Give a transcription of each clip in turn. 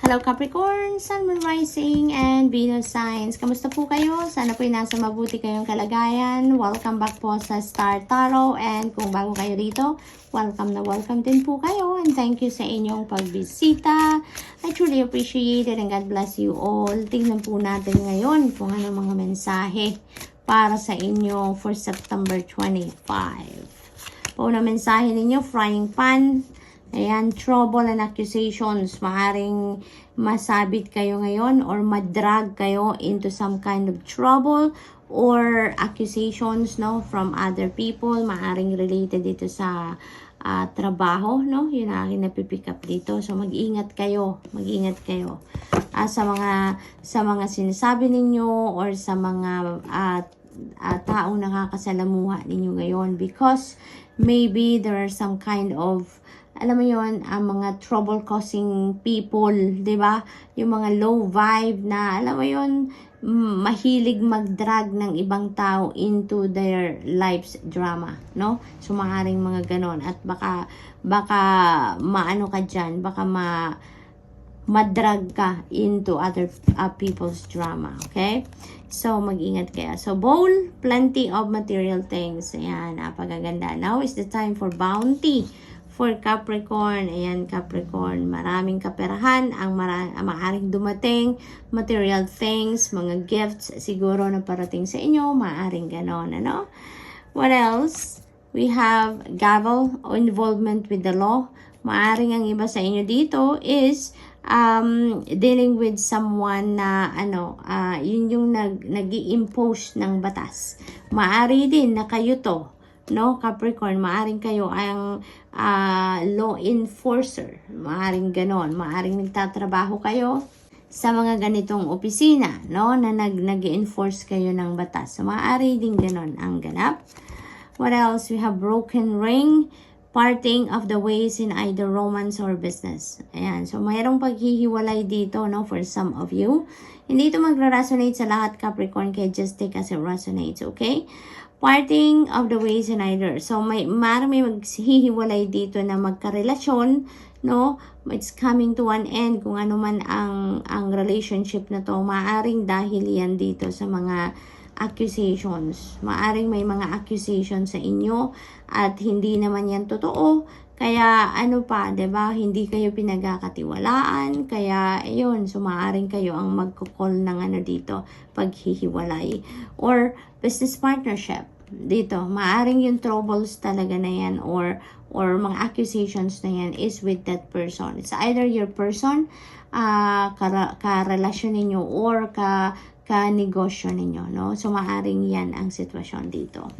Hello Capricorn, Sun, Moon, Rising, and Venus signs. Kamusta po kayo? Sana po nasa mabuti kayong kalagayan. Welcome back po sa Star Tarot. And kung bago kayo rito, welcome na welcome din po kayo. And thank you sa inyong pagbisita. I truly appreciate it and God bless you all. Tingnan po natin ngayon kung ano mga mensahe para sa inyo for September 25. Una mensahe ninyo, frying pan. Ayan, trouble and accusations. Maaring masabit kayo ngayon or madrag kayo into some kind of trouble or accusations, no, from other people. Maaring related dito sa trabaho, no? Yun ang aking napipick up dito. So, mag-ingat kayo. Mag-ingat kayo. Sa mga sinasabi ninyo or sa mga taong nakakasalamuha ninyo ngayon, because maybe there are some kind of alam mo yon, ang mga trouble-causing people, di ba? Yung mga low vibe na, alam mo yon, mahilig mag-drag ng ibang tao into their life's drama, no? So, maaaring mga ganon. At baka maano ka dyan, baka madrag ka into other people's drama, okay? So, mag-ingat kaya. So, bowl, plenty of material things. Ayan, napakaganda. Now is the time for bounty. For Capricorn, ayan Capricorn, maraming kaperahan ang maaring dumating, material things, mga gifts siguro na parating sa inyo, maaring ganon, ano? What else? We have gavel o involvement with the law. Maaring ang iba sa inyo dito is dealing with someone na yun yung nag-i-impose ng batas. Maari din na kayo to, no, Capricorn, maaring kayo ang law enforcer. Maaring ganon. Maaring nagtatrabaho kayo sa mga ganitong opisina, no, na nag-enforce kayo ng batas. So, maaari din ganon ang ganap. What else? We have broken ring, parting of the ways in either romance or business. Ayan. So, mayroong paghihiwalay dito, no, for some of you. Hindi ito magra-resonate sa lahat, Capricorn, kaya just take as it resonates, okay? Parting of the ways in either. So, may maghihiwalay dito na magkarelasyon, no? It's coming to an end. Kung ano man ang relationship na to, maaring dahil yan dito sa mga accusations. Maaring may mga accusations sa inyo at hindi naman yan totoo. Kaya ano pa, 'di ba? Hindi kayo pinagkakatiwalaan. Kaya ayun, so maaring kayo ang magko-call ng dito, paghihiwalay or business partnership. Dito, maaring yung troubles talaga na yan or mga accusations na yan is with that person. It's either your person, ka-relasyon ninyo or ka-negosyo ninyo, no? So, maaring yan ang sitwasyon dito.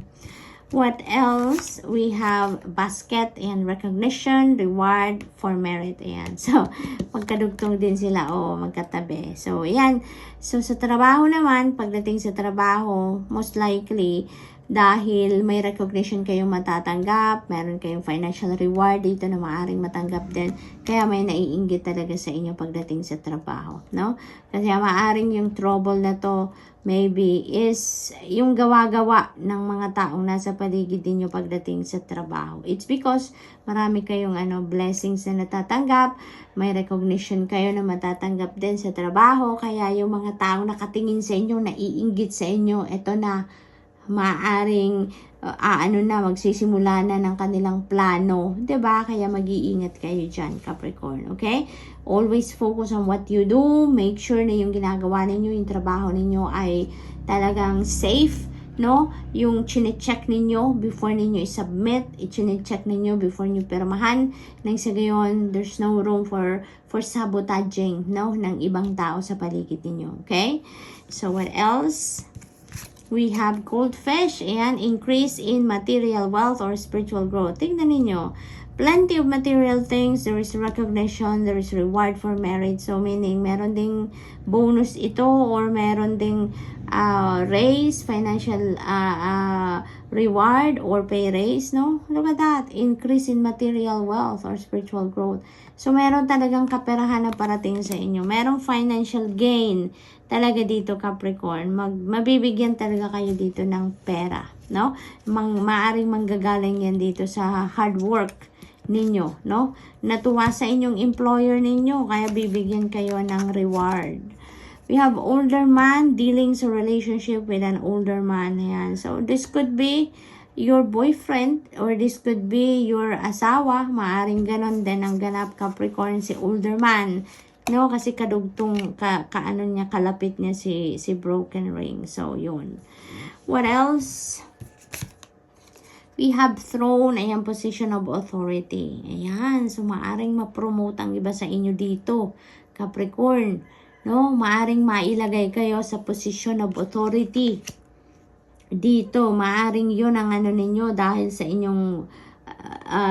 What else? We have basket and recognition, reward for merit. Ayan. So, magkadugtong din sila o magkatabi. So, ayan. So, sa trabaho naman, pagdating sa trabaho, most likely, dahil may recognition kayong matatanggap, meron kayong financial reward dito na maaaring matanggap din. Kaya may naiinggit talaga sa inyo pagdating sa trabaho, no? Kasi maaring yung trouble na to maybe is yung gawa-gawa ng mga taong nasa paligid niyo pagdating sa trabaho. It's because marami kayong blessings na natatanggap, may recognition kayo na matatanggap din sa trabaho, kaya yung mga taong nakatingin sa inyo, naiinggit sa inyo, eto na, maaring magsisimula na ng kanilang plano, 'di ba? Kaya mag-iingat kayo diyan, Capricorn, okay? Always focus on what you do. Make sure na yung ginagawa ninyo, yung trabaho ninyo ay talagang safe, no? Yung chine-check ninyo before ninyo i-submit, i-chine-check ninyo before niyo pirmahan, nang sa gayon there's no room for sabotaging, no, ng ibang tao sa paligid ninyo, okay? So what else? We have goldfish and increase in material wealth or spiritual growth. Tingnan ninyo. Plenty of material things. There is recognition. There is reward for merit. So, meaning, meron ding bonus ito or meron ding raise, financial reward or pay raise, no? Look at that. Increase in material wealth or spiritual growth. So, meron talagang kaperahan na parating sa inyo. Merong financial gain talaga dito, Capricorn. Mabibigyan talaga kayo dito ng pera, no? Maaring manggagaling yan dito sa hard work ninyo, no? Natuwa sa inyong employer ninyo, kaya bibigyan kayo ng reward. We have older man dealing sa relationship with an older man. Ayan. So, this could be your boyfriend or this could be your asawa. Maaring ganon din ang ganap Capricorn, si older man. No, kasi kadugtong kaano niya, kalapit niya si broken ring. So, yun. What else? We have throne, ayan, position of authority. Ayan, so maaring ma-promote ang iba sa inyo dito, Capricorn. No, maaring mailagay kayo sa position of authority. Dito, maaring yun ang ano ninyo dahil sa inyong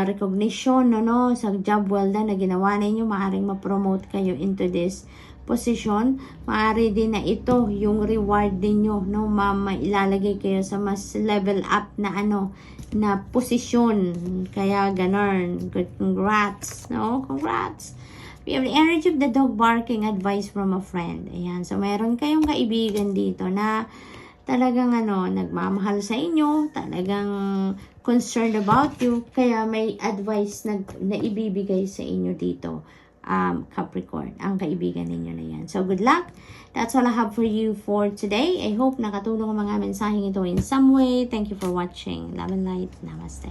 recognition, no, sa job well done na ginawa ninyo, maaring ma-promote kayo into this position. Maari din na ito yung reward ninyo, no, mailalagay kayo sa mas level up na ano, na posisyon. Kaya ganon. Good, congrats, no, congrats. We have the energy of the dog barking, advice from a friend. Ayan, so meron kayong kaibigan dito na talagang ano, nagmamahal sa inyo, talagang concerned about you, kaya may advice na ibibigay sa inyo dito, Capricorn, ang kaibigan ninyo na yan. So, good luck. That's all I have for you for today. I hope nakatulong ang mga mensaheng ito in some way. Thank you for watching. Love and light. Namaste.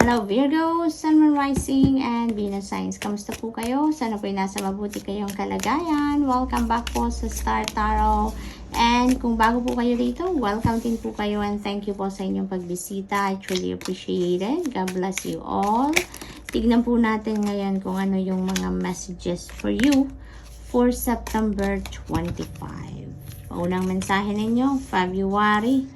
Hello Virgo, Sun, Moon, Rising, and Venus signs. Kamusta po kayo? Sana po'y nasa mabuti kayong kalagayan. Welcome back po sa Star Tarot. And kung bago po kayo dito, welcome din po kayo and thank you po sa inyong pagbisita. I truly appreciate it. God bless you all. Tignan po natin ngayon kung ano yung mga messages for you for September 25. Unang mensahe ninyo, February.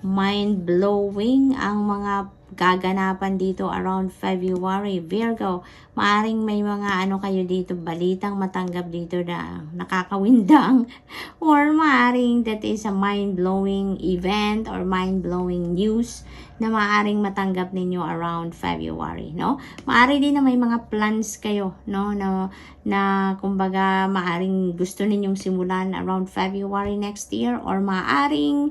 Mind-blowing ang mga gaganapan dito around February. Virgo, maaring may mga ano kayo dito, balitang matanggap dito na nakakawindang or maaring that is a mind-blowing event or mind-blowing news na maaring matanggap ninyo around February, no? Maari din na may mga plans kayo, no, na kumbaga maaring gusto ninyong simulan around February next year or maaring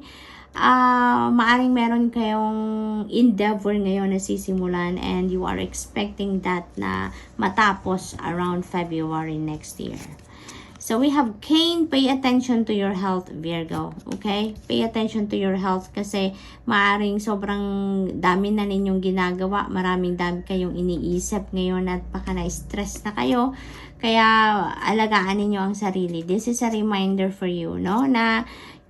meron kayong endeavor ngayon na sisimulan and you are expecting that na matapos around February next year. So we have Cain, pay attention to your health, Virgo. Okay? Pay attention to your health kasi maaring sobrang dami na ninyong ginagawa, maraming dami kayong iniisip ngayon at baka na-stress na kayo. Kaya alagaan ninyo ang sarili. This is a reminder for you, no? Na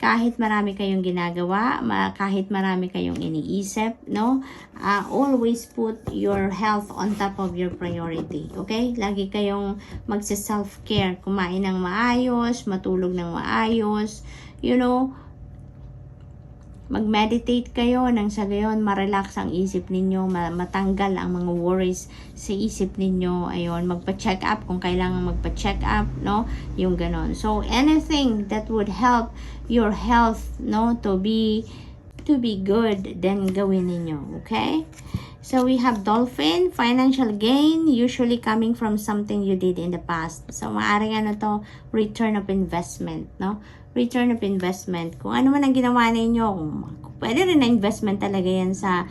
kahit marami kayong ginagawa, kahit marami kayong iniisip, no? Always put your health on top of your priority, okay? Lagi kayong magsa-self-care, kumain ng maayos, matulog ng maayos, you know, mag-meditate kayo nang sa gayon ma-relax ang isip ninyo, matanggal ang mga worries sa isip ninyo. Ayun, magpa-check up kung kailangan magpa-check up, no? Yung ganon. So anything that would help your health, no, to be good, then gawin ninyo, okay? So we have Dolphin, financial gain usually coming from something you did in the past. So maaring ano to, return of investment, no? Return of investment. Kung ano man ang ginawa ninyo, pwede rin na investment talaga yan sa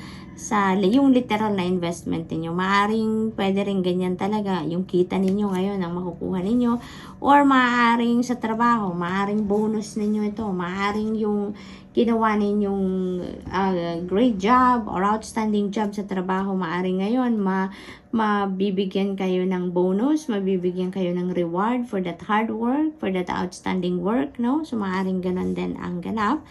yung literal na investment ninyo. Maaring pwede rin ganyan talaga yung kita ninyo ngayon ang makukuha ninyo, or maaring sa trabaho, maaring bonus ninyo ito, maaring yung ginawa ninyong great job or outstanding job sa trabaho, maaring ngayon mabibigyan kayo ng bonus, mabibigyan kayo ng reward for that hard work, for that outstanding work, no? So maaring ganun din ang ganap.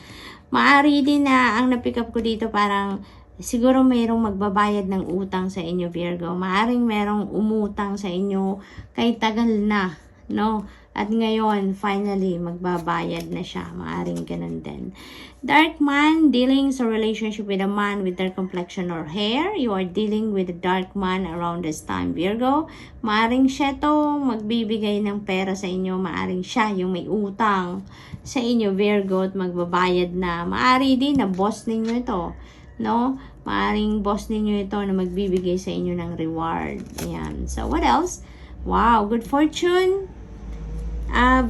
Maari din na ang napick up ko dito parang siguro mayroong magbabayad ng utang sa inyo, Virgo. Maaring mayroong umutang sa inyo kay tagal na, no? At ngayon, finally, magbabayad na siya. Maaring ganun din. Dark man, dealing sa relationship with a man with dark complexion or hair. You are dealing with a dark man around this time, Virgo. Maaring siya to magbibigay ng pera sa inyo. Maaring siya yung may utang sa inyo, Virgo, at magbabayad na. Maari din na boss ninyo ito, no? Maaring boss ninyo ito na magbibigay sa inyo ng reward. Ayan. So, what else? Wow, good fortune.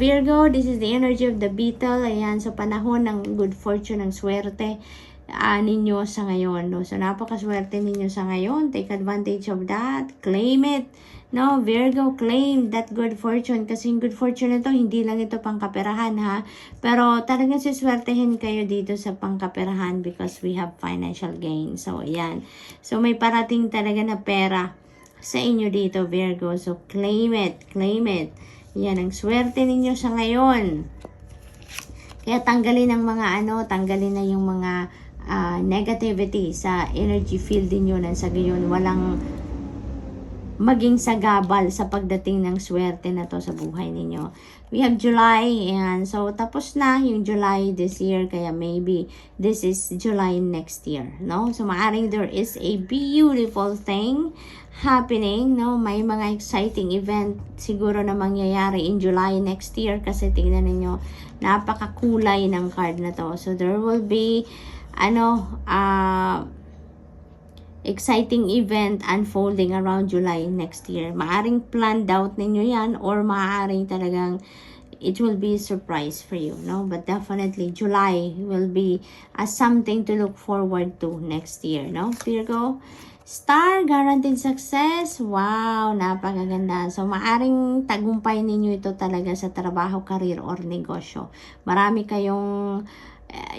Virgo, this is the energy of the beetle. Ayan, sa panahon ng good fortune, ng swerte. ninyo sa ngayon, no? So, napakaswerte ninyo sa ngayon. Take advantage of that. Claim it. No, Virgo, claim that good fortune. Kasi yung good fortune na to, hindi lang ito pangkaperahan, ha? Pero talagang siswertehin kayo dito sa pangkaperahan because we have financial gain. So, ayan. So, may parating talaga na pera sa inyo dito, Virgo. So, claim it. Claim it. Yan ang swerte ninyo sa ngayon. Kaya tanggalin ang mga tanggalin na yung mga negativity sa energy field niyo nang sa gayon walang maging sagabal sa pagdating ng swerte na to sa buhay ninyo. We have July, and so tapos na yung July this year, kaya maybe this is July next year, no? So maaring there is a beautiful thing happening, no? May mga exciting event siguro na mangyayari in July next year kasi tingnan niyo napakakulay ng card na to. So there will be exciting event unfolding around July next year. Maaring planned out ninyo yan or maaring talagang it will be a surprise for you, no? But definitely July will be something to look forward to next year, no? Virgo, star, guaranteed success. Wow, napakaganda. So, maaring tagumpay ninyo ito talaga sa trabaho, career, or negosyo. Marami kayong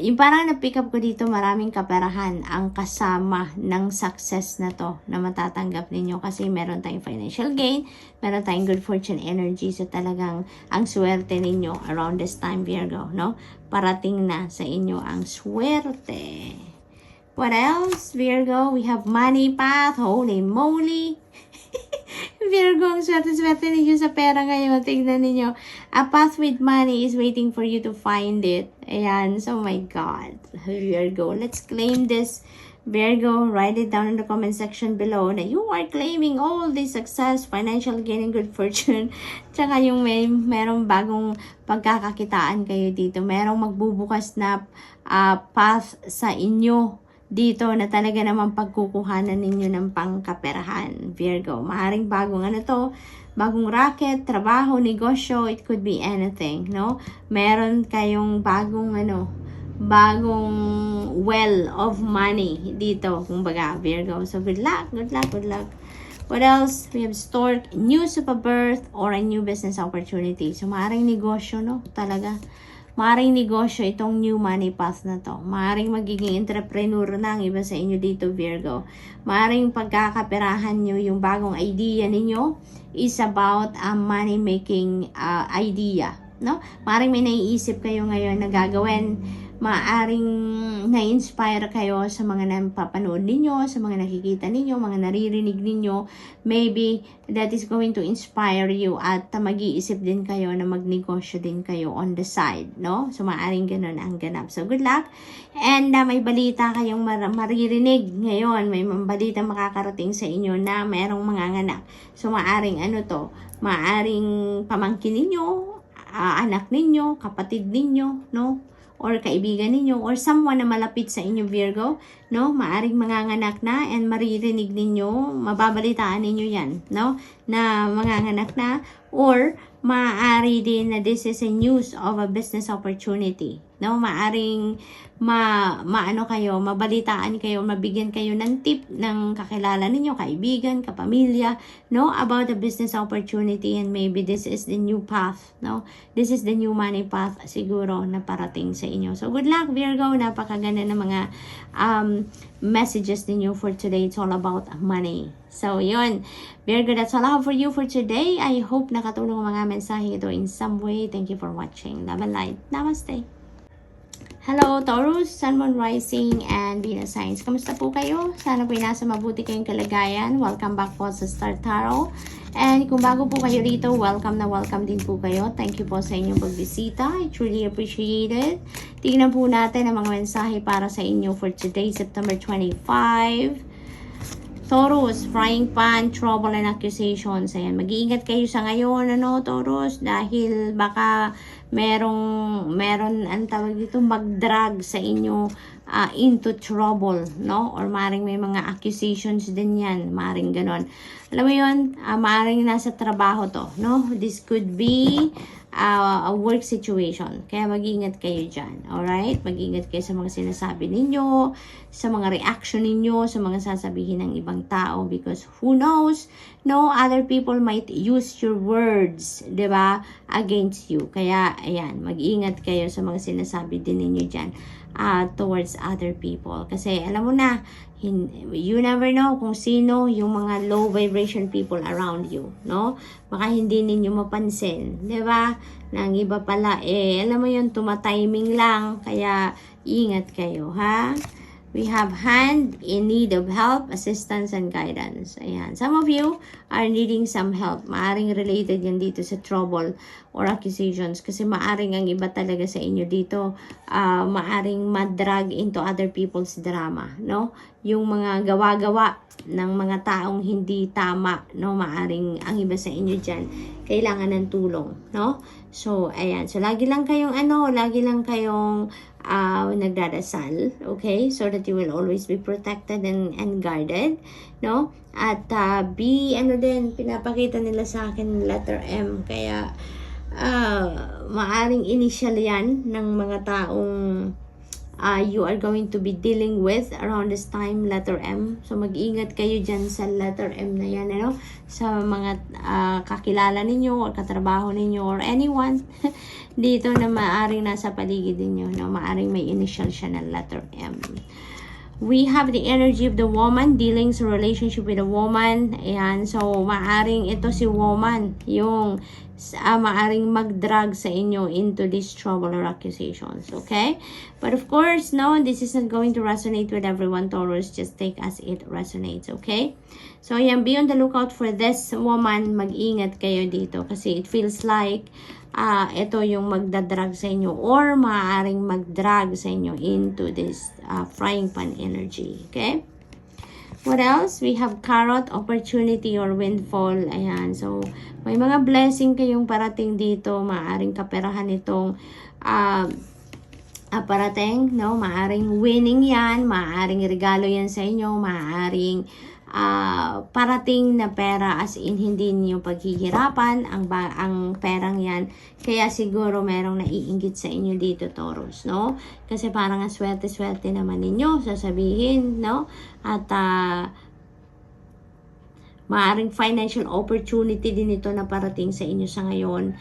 yung parang na-pick up ko dito, maraming kaperahan ang kasama ng success na to na matatanggap ninyo kasi meron tayong financial gain, meron tayong good fortune energy, so talagang ang swerte ninyo around this time, Virgo, no? Parating na sa inyo ang swerte. What else, Virgo? We have money path. Holy moly! Virgo, ang swerte-swerte ninyo sa pera ngayon. Tignan ninyo. A path with money is waiting for you to find it. Ayan. So, my God. Virgo, let's claim this. Virgo, write it down in the comment section below na you are claiming all this success, financial gain, and good fortune. Tsaka yung merong bagong pagkakakitaan kayo dito. Merong magbubukas na path sa inyo dito na talaga naman pagkukuhanan ninyo ng pangkaperahan, Virgo. Maaaring bagong bagong racket, trabaho, negosyo, it could be anything, no? Meron kayong bagong bagong well of money dito, kumbaga, Virgo. So, good luck, good luck, good luck. What else? We have stored news of a birth or a new business opportunity. So, maaaring negosyo, no? Talaga. Maaring negosyo itong new money path na to. Maaring magiging entrepreneur na ang iba sa inyo dito, Virgo. Maaring pagkakaperahan nyo yung bagong idea ninyo is about a money making idea, no? Maaring may naiisip kayo ngayon na gagawin. Maaring na-inspire kayo sa mga napapanood ninyo, sa mga nakikita ninyo, mga naririnig ninyo. Maybe that is going to inspire you at mag-iisip din kayo na magnegosyo din kayo on the side, no? So, maaring ganun ang ganap. So, good luck. And may balita kayong maririnig ngayon. May balita makakarating sa inyo na mayroong manganganak. So, maaring maaring pamangkin ninyo, anak ninyo, kapatid ninyo, no? Or kaibigan ninyo, or someone na malapit sa inyo, Virgo, no? Maaring manganganak na and maririnig ninyo, mababalitaan ninyo yan, no? Na manganganak na, or maaari din na this is a news of a business opportunity, no? Maaring mabalitaan kayo, mabigyan kayo ng tip ng kakilala ninyo, kaibigan, kapamilya, no? About the business opportunity, and maybe this is the new path, no? This is the new money path siguro na parating sa inyo. So, good luck, Virgo. Napakaganda ng mga messages ninyo for today. It's all about money. So, yun. Virgo, that's all I have for you for today. I hope nakatulong ang mga mensahe ito in some way. Thank you for watching. Love and light. Namaste. Hello, Taurus, Sun, Moon, Rising, and Venus Signs. Kamusta po kayo? Sana po nasa mabuti kayong kalagayan. Welcome back po sa Star Tarot. And kung bago po kayo rito, welcome na welcome din po kayo. Thank you po sa inyong pagbisita. I truly appreciate it. Tingnan po natin ang mga mensahe para sa inyo for today, September 25. Taurus, frying pan, trouble and accusations. Ayan, mag-iingat kayo sa ngayon, Taurus, dahil baka meron ang tawag dito, mag-drag sa inyo into trouble, no? Or maring may mga accusations din yan, maring ganon. Alam mo yun, maring nasa trabaho to, no? This could be a work situation. Kaya mag-ingat kayo dyan, alright? Mag-ingat kayo sa mga sinasabi ninyo, sa mga reaction ninyo, sa mga sasabihin ng ibang tao, because who knows, no, other people might use your words, diba, against you. Kaya, ayan, mag-ingat kayo sa mga sinasabi din ninyo dyan towards other people. Kasi, alam mo na, you never know kung sino yung mga low vibration people around you, no? Baka hindi ninyo mapansin, di ba? Nang iba pala, alam mo yun, tumatiming lang, kaya ingat kayo, ha? We have hand in need of help, assistance, and guidance. Ayan. Some of you are needing some help. Maaring related yan dito sa trouble or accusations. Kasi maaring ang iba talaga sa inyo dito, maaring madrag into other people's drama. No? Yung mga gawa-gawa ng mga taong hindi tama. No? Maaring ang iba sa inyo dyan, kailangan ng tulong. No? So, ayan. So, lagi lang kayong nagdadasal, okay, so that you will always be protected and guarded, no? At pinapakita nila sa akin letter M, kaya maaring initial yan ng mga taong you are going to be dealing with around this time, letter M. So mag-ingat kayo dyan sa letter M na yan, ano? Sa mga kakilala ninyo or katrabaho ninyo or anyone dito na maaring nasa paligid ninyo, no? Maaring may initial siya na letter M. We have the energy of the woman, dealing sa relationship with a woman. Ayan, so maaring ito si woman, yung maaring mag-drag sa inyo into this trouble or accusations, okay? But of course, no, this is not going to resonate with everyone, Taurus. Just take as it resonates, okay? So, yan, be on the lookout for this woman. Mag-ingat kayo dito kasi it feels like ito yung magdadrag sa inyo or maaaring mag-drag sa inyo into this frying pan energy, okay? What else? We have carrot, opportunity, or windfall. Ayan. So, may mga blessing kayong parating dito. Maaring kaperahan itong parating, no? Maaring winning yan. Maaring regalo yan sa inyo. Maaring parating na pera, as in hindi niyo paghihirapan ang perang yan. Kaya siguro merong naiinggit sa inyo dito, Taurus, no? Kasi parang swerte-swerte naman ninyo sasabihin, no? At maaring financial opportunity din ito na parating sa inyo sa ngayon,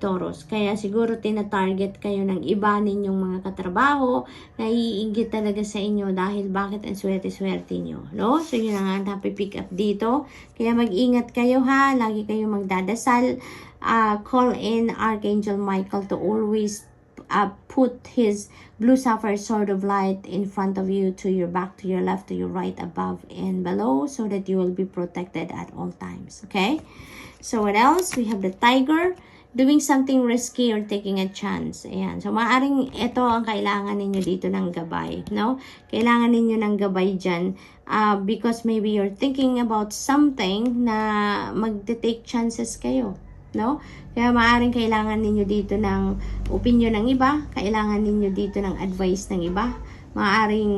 Taurus. Kaya siguro tina-target kayo ng iba ninyong mga katrabaho na iinggit talaga sa inyo dahil bakit ang swerte-swerte nyo, no? So yun ang napipick up dito. Kaya mag-ingat kayo, ha. Lagi kayo magdadasal. Call in Archangel Michael to always put his blue sapphire sword of light in front of you, to your back, to your left, to your right, above and below, so that you will be protected at all times, okay? So what else? We have the tiger, doing something risky or taking a chance. Ayan. So maaring ito ang kailangan ninyo dito ng gabay, no? Kailangan ninyo ng gabay dyan because maybe you're thinking about something na mag-take chances kayo, no? Kaya maaring kailangan ninyo dito ng opinion ng iba, kailangan ninyo dito ng advice ng iba. Maaring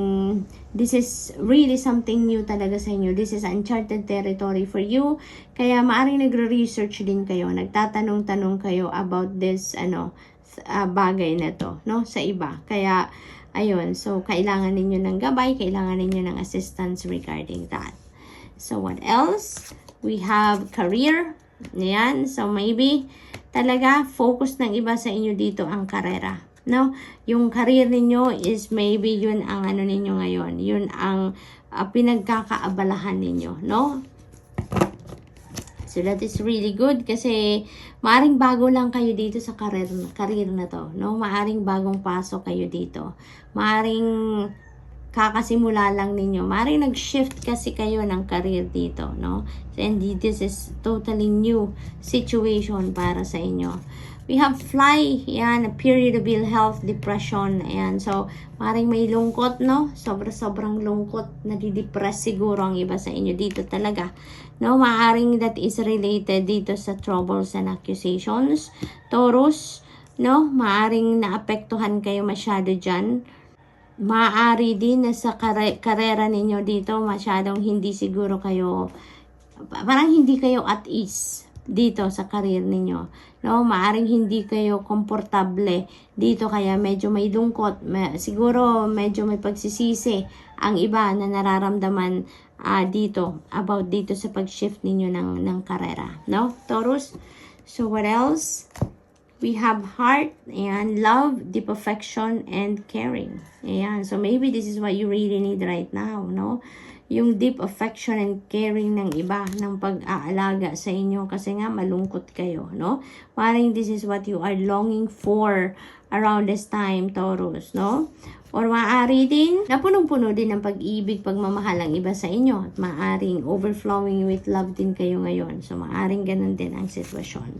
this is really something new talaga sa inyo. This is uncharted territory for you. Kaya maaring nagre-research din kayo, nagtatanong-tanong kayo about this bagay na to, no, sa iba. Kaya ayun, so kailangan ninyo ng gabay, kailangan ninyo ng assistance regarding that. So what else? We have career. Ayan, so maybe talaga focus ng iba sa inyo dito ang karera, no? Yung career ninyo is maybe yun ang ninyo ngayon, yun ang pinagkakaabalahan ninyo, no? So that is really good kasi maaring bago lang kayo dito sa career na to, no? Maaring bagong pasok kayo dito, maaring kakasimula lang ninyo. Maring nag-shift kasi kayo ng career dito, no? And this is totally new situation para sa inyo. We have fly, yan, a period of ill health, depression, ayan. So, maring may lungkot, no? Sobrang lungkot, nadidepress siguro ang iba sa inyo dito talaga. No, maaring that is related dito sa troubles and accusations. Taurus, no? Maaring naapektuhan kayo masyado dyan. maaari din na sa karera ninyo dito, masyadong hindi siguro kayo, parang hindi kayo at ease dito sa career ninyo. No, maaring hindi kayo komportable dito, kaya medyo may lungkot, siguro medyo may pagsisisi ang iba na nararamdaman dito about dito sa pag-shift ninyo ng karera, no, Taurus? So what else? We have heart and love, deep affection, and caring. Ayan. So maybe this is what you really need right now, no? Yung deep affection and caring ng iba, ng pag-aalaga sa inyo kasi nga malungkot kayo, no? Maring this is what you are longing for around this time, Taurus, no? Or maaari din, napunong-puno din ng pag-ibig, pagmamahal ang iba sa inyo. At maaring overflowing with love din kayo ngayon. So maaring ganun din ang sitwasyon.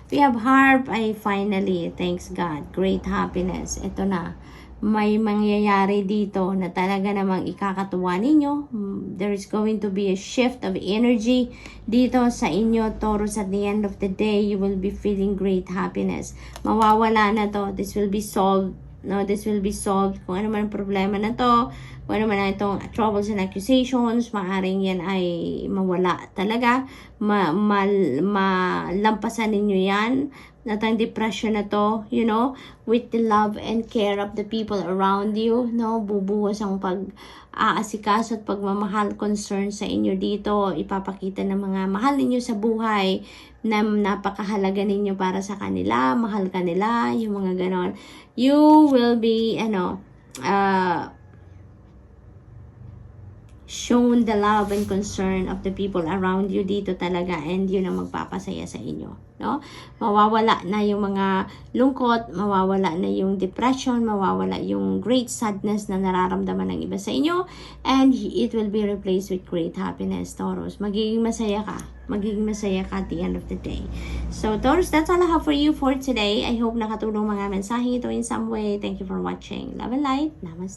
We have harp, ay finally, thanks God, great happiness. Ito na, may mangyayari dito na talaga namang ikakatuwa ninyo. There is going to be a shift of energy dito sa inyo, Taurus. At the end of the day, you will be feeling great happiness. Mawawala na to. This will be solved. No, this will be solved. Kung ano man ang problema na to, kung ano man itong troubles and accusations, maaaring yan ay mawala talaga. Malampasan ninyo yan. At ang depression na to, you know, with the love and care of the people around you, no, bubuhos ang pag-aasikaso at pagmamahal, concern sa inyo dito. Ipapakita ng mga mahal ninyo sa buhay na napakahalaga ninyo para sa kanila, mahal kanila, yung mga ganon. You will be, shown the love and concern of the people around you dito talaga, and yun ang magpapasaya sa inyo, no? Mawawala na yung mga lungkot, mawawala na yung depression, mawawala yung great sadness na nararamdaman ng iba sa inyo, and it will be replaced with great happiness, Taurus. Magiging masaya ka at the end of the day. So Taurus, that's all I have for you for today. I hope nakatulong mga mensahe ito in some way. Thank you for watching. Love and light. Namaste.